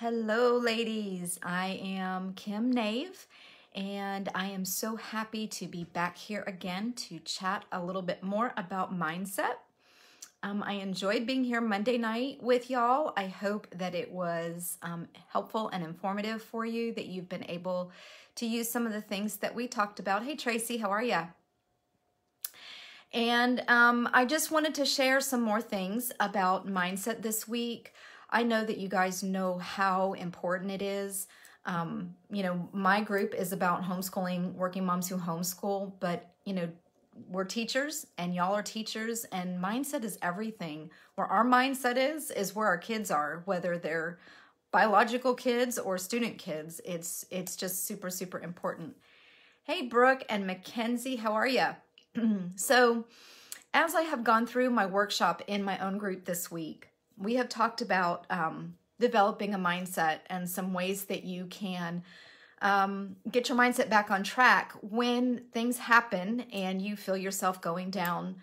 Hello, ladies. I am Kim Nave, and I am so happy to be back here again to chat a little bit more about mindset. I enjoyed being here Monday night with y'all. I hope that it was helpful and informative for you, that you've been able to use some of the things that we talked about. Hey, Tracy, how are ya? And I just wanted to share some more things about mindset this week. I know that you guys know how important it is. My group is about homeschooling, working moms who homeschool, but, we're teachers and y'all are teachers, and mindset is everything. Where our mindset is where our kids are, whether they're biological kids or student kids. It's just super, super important. Hey, Brooke and Mackenzie, how are you? So as I have gone through my workshop in my own group this week, we have talked about developing a mindset and some ways that you can get your mindset back on track when things happen and you feel yourself going down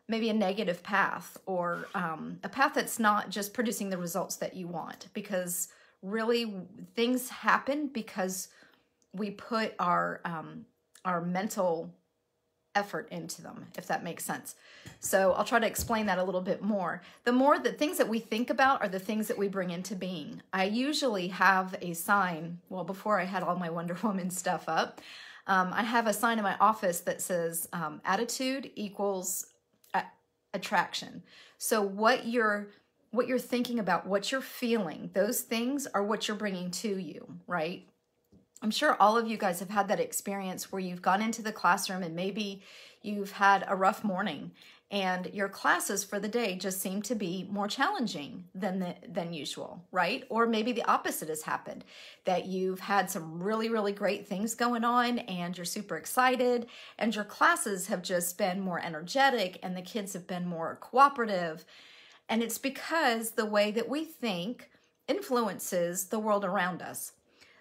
maybe a negative path, or a path that's not just producing the results that you want. Because really things happen because we put our mental effort into them, if that makes sense. So I'll try to explain that a little bit more. The things that we think about are the things that we bring into being. I usually have a sign, well, before I had all my Wonder Woman stuff up, I have a sign in my office that says attitude equals attraction. So what you're thinking about, what you're feeling, those things are what you're bringing to you, right? I'm sure all of you guys have had that experience where you've gone into the classroom and maybe you've had a rough morning and your classes for the day just seem to be more challenging than usual, right? Or maybe the opposite has happened, that you've had some really, really great things going on and you're super excited, and your classes have just been more energetic and the kids have been more cooperative. And it's because the way that we think influences the world around us.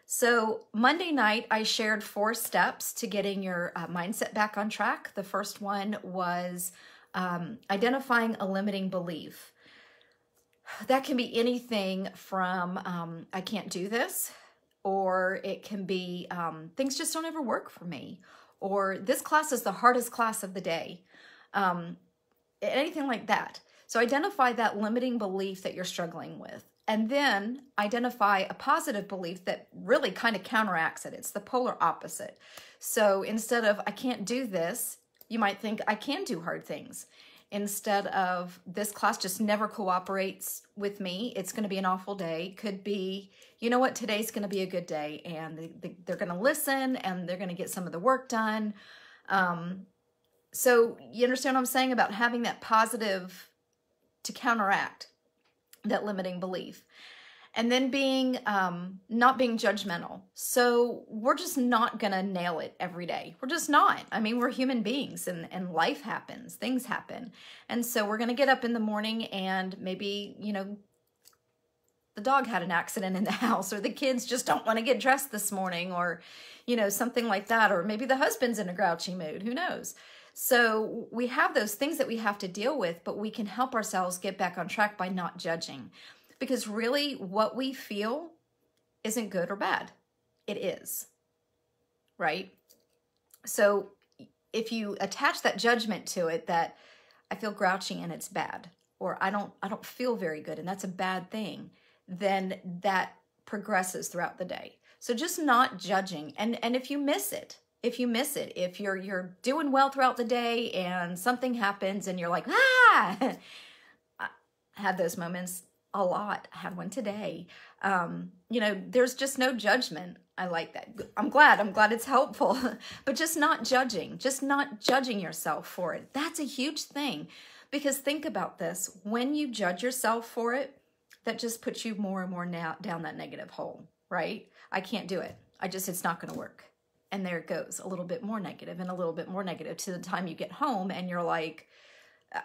So Monday night, I shared 4 steps to getting your mindset back on track. The first one was identifying a limiting belief. That can be anything from I can't do this, or it can be things just don't ever work for me, or this class is the hardest class of the day, anything like that. So identify that limiting belief that you're struggling with. And then identify a positive belief that really kind of counteracts it. It's the polar opposite. So instead of I can't do this, you might think I can do hard things. Instead of this class just never cooperates with me, it's going to be an awful day, could be, you know what, today's going to be a good day, and they're going to listen and they're going to get some of the work done. So you understand what I'm saying about having that positive to counteract that limiting belief. And then not being judgmental. So we're just not gonna nail it every day. We're just not. I mean, we're human beings, and life happens, things happen. And so we're gonna get up in the morning and maybe, the dog had an accident in the house, or the kids just don't want to get dressed this morning, or, something like that. Or maybe the husband's in a grouchy mood, who knows? So we have those things that we have to deal with, but we can help ourselves get back on track by not judging. Because really what we feel isn't good or bad. It is, right? So if you attach that judgment to it, that I feel grouchy and it's bad, or I don't feel very good and that's a bad thing, then that progresses throughout the day. So just not judging. And if you miss it, if you're doing well throughout the day and something happens and you're like, I had those moments a lot. I had one today. There's just no judgment. I like that. I'm glad it's helpful, but just not judging yourself for it. That's a huge thing, because think about this. When you judge yourself for it, that just puts you more and more down that negative hole, right? I can't do it. It's not going to work. And there it goes, a little bit more negative and a little bit more negative, to the time you get home and you're like,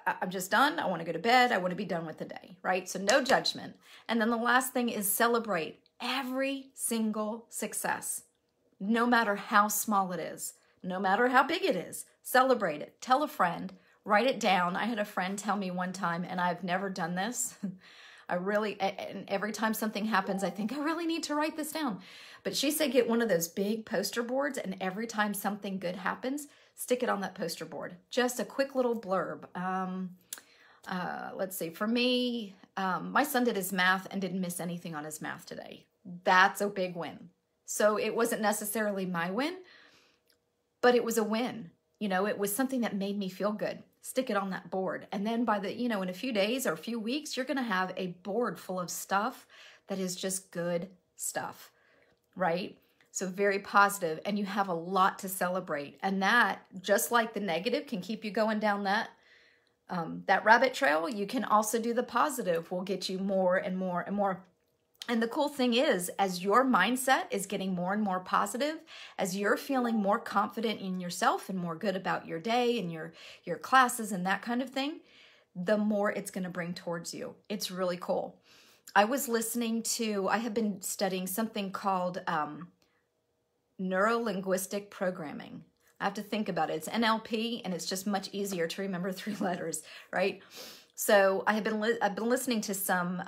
I'm just done. I want to go to bed. I want to be done with the day, right? So no judgment. And then the last thing is celebrate every single success, no matter how small it is, no matter how big it is. Celebrate it. Tell a friend, write it down. I had a friend tell me one time, and I've never done this. And every time something happens, I think I really need to write this down. But she said, get one of those big poster boards, and every time something good happens, stick it on that poster board. Just a quick little blurb. Let's see, for me, my son did his math and didn't miss anything on his math today. That's a big win. So it wasn't necessarily my win, but it was a win. You know, it was something that made me feel good. Stick it on that board. And then by the, in a few days or a few weeks, you're going to have a board full of stuff that is just good stuff, right? So very positive, and you have a lot to celebrate. And that, just like the negative can keep you going down that rabbit trail, you can also do the positive. Will get you more and more and more. And the cool thing is, as your mindset is getting more and more positive, as you're feeling more confident in yourself and more good about your day and your classes and that kind of thing, the more it's going to bring towards you. It's really cool. I have been studying something called neuro-linguistic programming. I have to think about it. It's NLP, and it's just much easier to remember 3 letters, right? So I've been listening to some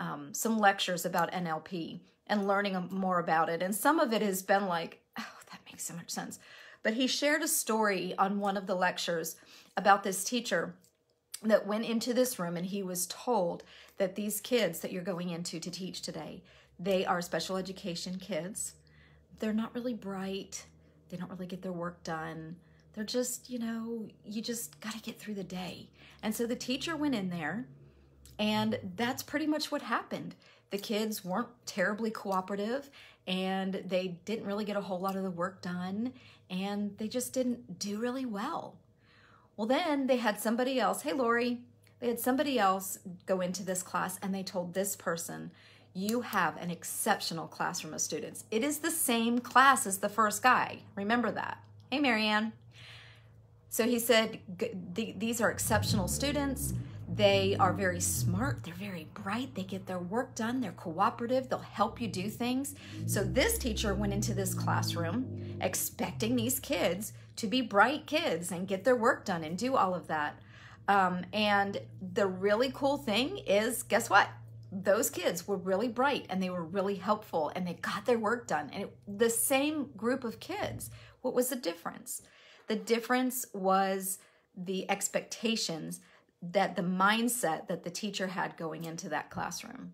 lectures about NLP and learning more about it. And some of it has been like, oh, that makes so much sense. But he shared a story on one of the lectures about this teacher that went into this room, and he was told that these kids that you're going into to teach today, they are special education kids. They're not really bright. They don't really get their work done. They're just, you just got to get through the day. And so the teacher went in there, and that's pretty much what happened. The kids weren't terribly cooperative, and they didn't really get a whole lot of the work done, and they just didn't do really well. Well, then they had somebody else, hey, Lori, they had somebody else go into this class, and they told this person, you have an exceptional classroom of students. It is the same class as the first guy. Remember that. Hey, Marianne. So he said, these are exceptional students. They are very smart. They're very bright. They get their work done. They're cooperative. They'll help you do things. So this teacher went into this classroom expecting these kids to be bright kids and get their work done and do all of that. And the really cool thing is, guess what? Those kids were really bright, and they were really helpful, and they got their work done. And the same group of kids. What was the difference? The difference was the expectations, that the mindset that the teacher had going into that classroom.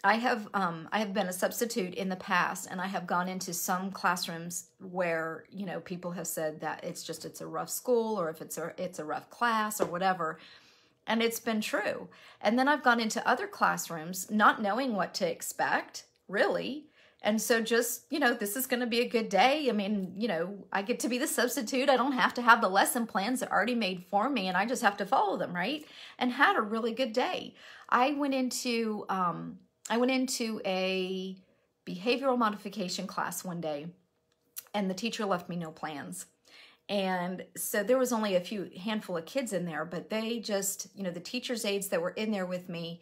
I have been a substitute in the past, and I have gone into some classrooms where, people have said that it's a rough school, or if it's a rough class or whatever. And it's been true. And then I've gone into other classrooms not knowing what to expect, really. And so just, this is going to be a good day. I mean, I get to be the substitute. I don't have to have the lesson plans that are already made for me, and I just have to follow them, right? And had a really good day. I went into a behavioral modification class one day, and the teacher left me no plans. And so there was only a handful of kids in there, but they just, the teacher's aides that were in there with me,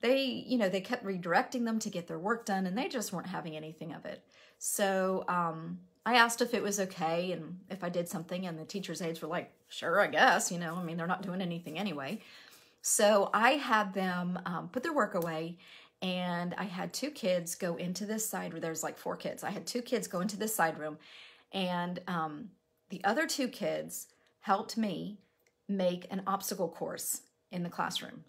they kept redirecting them to get their work done, and they just weren't having anything of it. So I asked if it was okay and if I did something, and the teacher's aides were like, sure, I guess, they're not doing anything anyway. So I had them put their work away, and I had 2 kids go into this side room. There's like 4 kids. I had 2 kids go into this side room, and the other 2 kids helped me make an obstacle course in the classroom.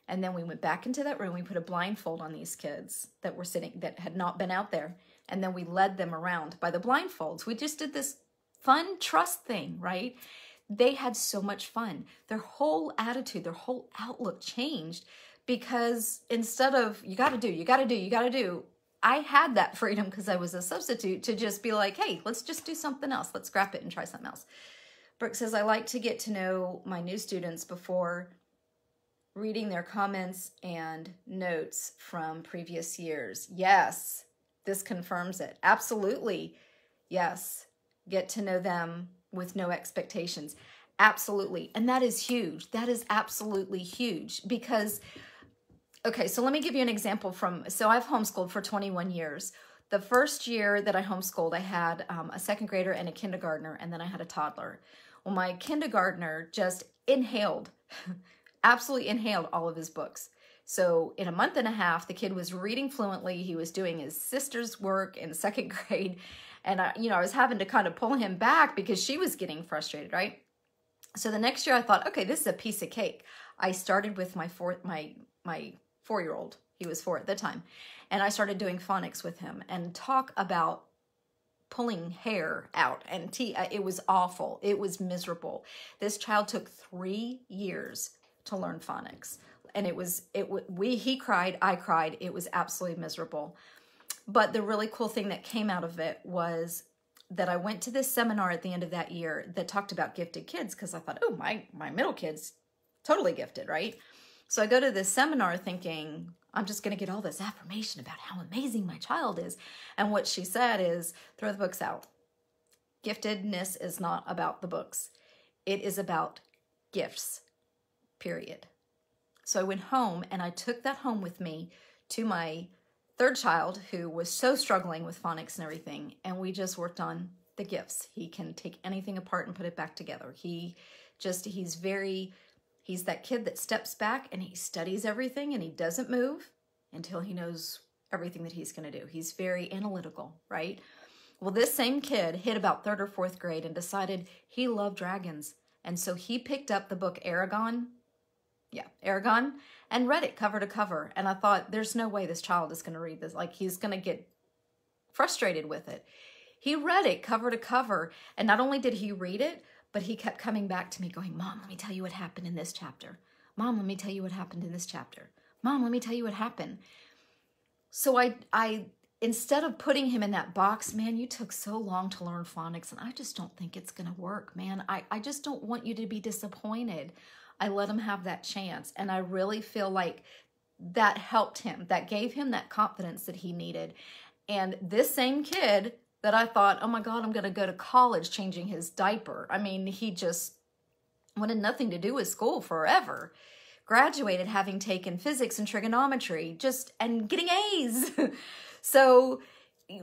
And then we went back into that room. We put a blindfold on these kids that had not been out there. And then we led them around by the blindfolds. We just did this fun trust thing, right? They had so much fun. Their whole attitude, their whole outlook changed, because instead of you got to do, I had that freedom, because I was a substitute, to just be like, hey, let's just do something else. Let's scrap it and try something else. Brooke says, I like to get to know my new students before reading their comments and notes from previous years. Yes, this confirms it. Absolutely. Yes. Get to know them with no expectations. Absolutely. And that is huge. That is absolutely huge, because okay, so let me give you an example so I've homeschooled for 21 years. The first year that I homeschooled, I had a 2nd grader and a kindergartner, and then I had a toddler. Well, my kindergartner just inhaled, absolutely inhaled all of his books. So in a month and a half, the kid was reading fluently. He was doing his sister's work in second grade. And I was having to kind of pull him back because she was getting frustrated, right? So the next year I thought, okay, this is a piece of cake. I started with my 4-year-old. He was 4 at the time. And I started doing phonics with him, and talk about pulling hair out and it was awful. It was miserable. This child took 3 years to learn phonics. And he cried, I cried. It was absolutely miserable. But the really cool thing that came out of it was that I went to this seminar at the end of that year that talked about gifted kids, because I thought, oh, my middle kid's totally gifted, right? So I go to this seminar thinking, I'm just going to get all this affirmation about how amazing my child is. And what she said is, throw the books out. Giftedness is not about the books. It is about gifts, period. So I went home, and I took that home with me to my 3rd child, who was so struggling with phonics and everything. And we just worked on the gifts. He can take anything apart and put it back together. He's that kid that steps back and he studies everything and he doesn't move until he knows everything that he's going to do. He's very analytical, right? Well, this same kid hit about 3rd or 4th grade and decided he loved dragons. And so he picked up the book Aragon, and read it cover to cover. And I thought, there's no way this child is going to read this. Like, he's going to get frustrated with it. He read it cover to cover. And not only did he read it, but he kept coming back to me going, Mom, let me tell you what happened in this chapter. Mom, let me tell you what happened in this chapter. Mom, let me tell you what happened. So I instead of putting him in that box, man, you took so long to learn phonics, and I just don't think it's going to work, man. I just don't want you to be disappointed. I let him have that chance. And I really feel like that helped him. That gave him that confidence that he needed. And this same kid that I thought, oh my God, I'm going to go to college changing his diaper. I mean, he just wanted nothing to do with school forever. Graduated having taken physics and trigonometry, and getting A's. So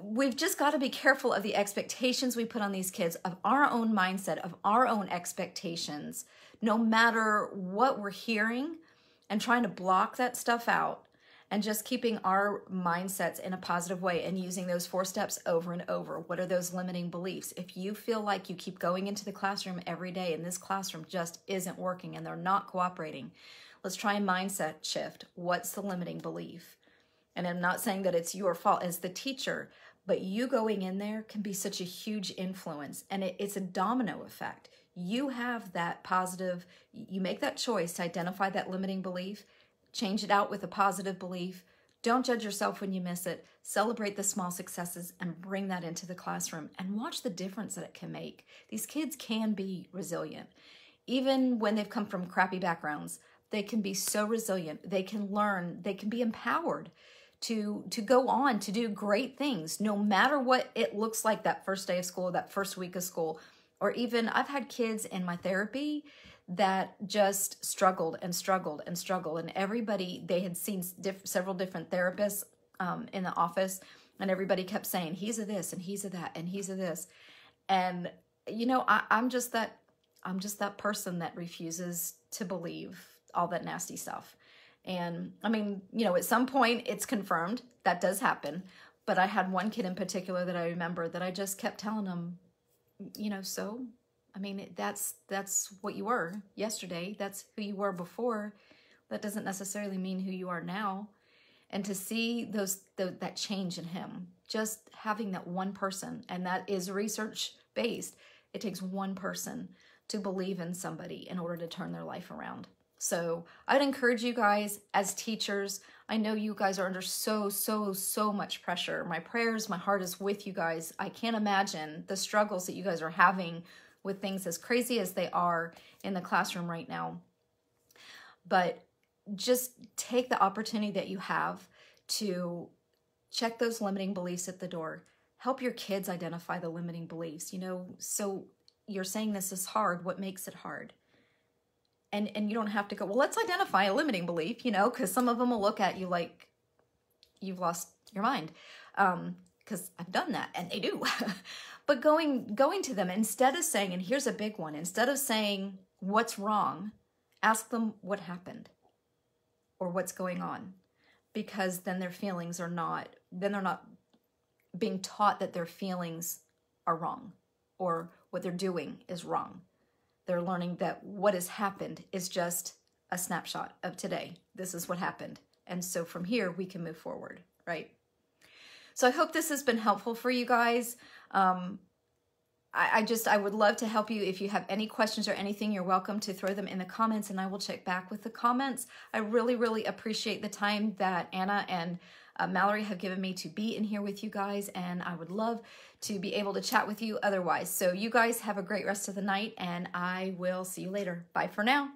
we've just got to be careful of the expectations we put on these kids, of our own mindset, of our own expectations, no matter what we're hearing, and trying to block that stuff out, and just keeping our mindsets in a positive way and using those 4 steps over and over. What are those limiting beliefs? If you feel like you keep going into the classroom every day and this classroom just isn't working and they're not cooperating, let's try a mindset shift. What's the limiting belief? And I'm not saying that it's your fault as the teacher, but you going in there can be such a huge influence, and it's a domino effect. You have that positive, you make that choice to identify that limiting belief, change it out with a positive belief. Don't judge yourself when you miss it. Celebrate the small successes and bring that into the classroom, and watch the difference that it can make. These kids can be resilient. Even when they've come from crappy backgrounds, they can be so resilient. They can learn, they can be empowered to go on to do great things, no matter what it looks like that first day of school, that first week of school. Or even, I've had kids in my therapy that just struggled and struggled and struggled. And everybody, they had seen several different therapists in the office, and everybody kept saying, he's a this, and he's a that, and he's a this. And, I'm just that person that refuses to believe all that nasty stuff. And I mean, at some point it's confirmed that does happen. But I had one kid in particular that I remember that I just kept telling him, so, I mean, that's what you were yesterday. That's who you were before. That doesn't necessarily mean who you are now. And to see that change in him, just having that one person, and that is research based, it takes one person to believe in somebody in order to turn their life around. So I'd encourage you guys as teachers. I know you guys are under so much pressure. My prayers, my heart is with you guys. I can't imagine the struggles that you guys are having with things as crazy as they are in the classroom right now. But just take the opportunity that you have to check those limiting beliefs at the door. Help your kids identify the limiting beliefs. So you're saying this is hard. What makes it hard? And you don't have to go, well, let's identify a limiting belief, because some of them will look at you like you've lost your mind. Because I've done that, and they do. But going to them, instead of saying, and here's a big one, instead of saying what's wrong, ask them what happened. or what's going on, because then their feelings are not, then they're not being taught that their feelings are wrong or what they're doing is wrong. They're learning that what has happened is just a snapshot of today. This is what happened. And so from here, we can move forward, right? So I hope this has been helpful for you guys. I would love to help you. If you have any questions or anything, you're welcome to throw them in the comments and I will check back with the comments. I really, really appreciate the time that Anna and Mallory have given me to be in here with you guys, and I would love to be able to chat with you otherwise. So you guys have a great rest of the night, and I will see you later. Bye for now.